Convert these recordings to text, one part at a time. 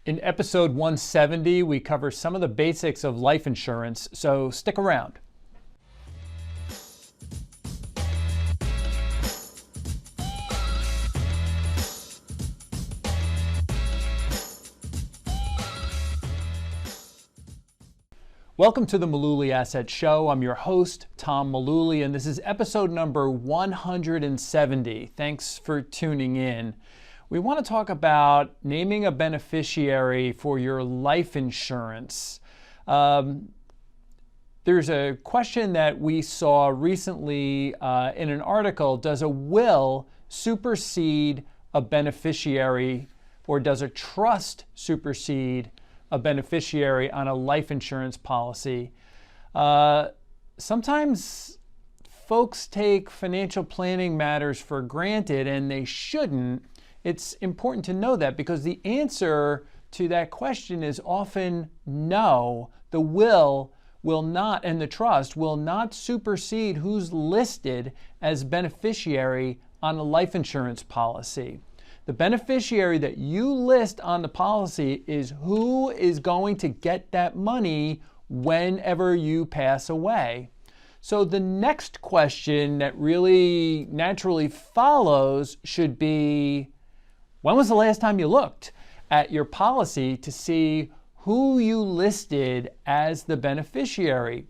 In episode 170, we cover some of the basics of life insurance, so stick around. Welcome to the Mullooly Asset Show. I'm your host, Tom Mullooly, and this is episode number 170. Thanks for tuning in. We want to talk about naming a beneficiary for your life insurance. There's a question that we saw recently in an article. Does a will supersede a beneficiary, or does a trust supersede a beneficiary on a life insurance policy? Sometimes folks take financial planning matters for granted, and they shouldn't. It's important to know that, because the answer to that question is often no. The will not, and the trust will not supersede who's listed as beneficiary on a life insurance policy. The beneficiary that you list on the policy is who is going to get that money whenever you pass away. So the next question that really naturally follows should be, when was the last time you looked at your policy to see who you listed as the beneficiary?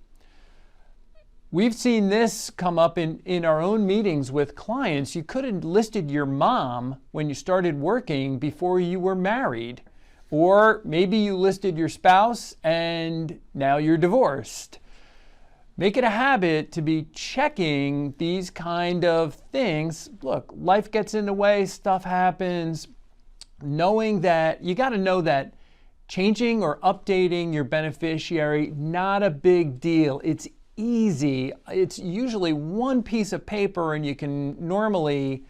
We've seen this come up in our own meetings with clients. You could have listed your mom when you started working before you were married. Or maybe you listed your spouse and now you're divorced. Make it a habit to be checking these kind of things. Look, life gets in the way, stuff happens. Knowing that, you got to know that changing or updating your beneficiary, not a big deal. It's easy. It's usually one piece of paper, and you can normally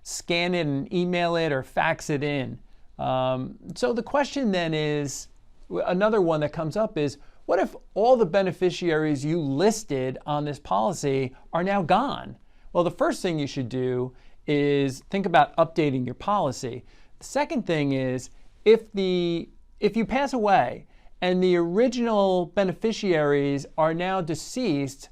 scan it and email it or fax it in. So the question then is, another one that comes up is, what if all the beneficiaries you listed on this policy are now gone? Well, the first thing you should do is think about updating your policy. The second thing is, if you pass away and the original beneficiaries are now deceased,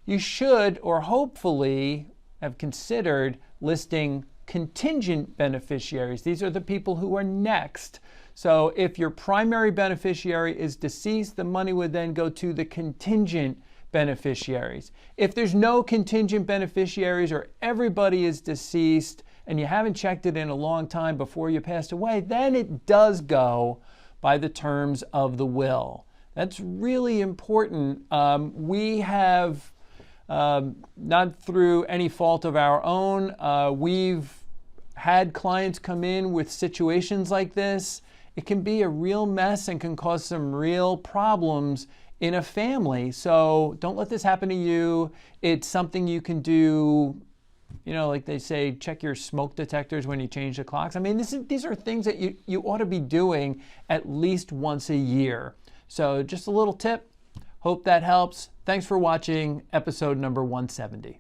you should, or hopefully, have considered listing contingent beneficiaries. These are the people who are next. So if your primary beneficiary is deceased, the money would then go to the contingent beneficiaries. If there's no contingent beneficiaries, or everybody is deceased and you haven't checked it in a long time before you passed away, then it does go by the terms of the will. That's really important. We have, not through any fault of our own, we've had clients come in with situations like this. It can be a real mess and can cause some real problems in a family. So don't let this happen to you. It's something you can do, like they say, check your smoke detectors when you change the clocks. I mean, these are things that you ought to be doing at least once a year. So just a little tip. Hope that helps. Thanks for watching episode number 170.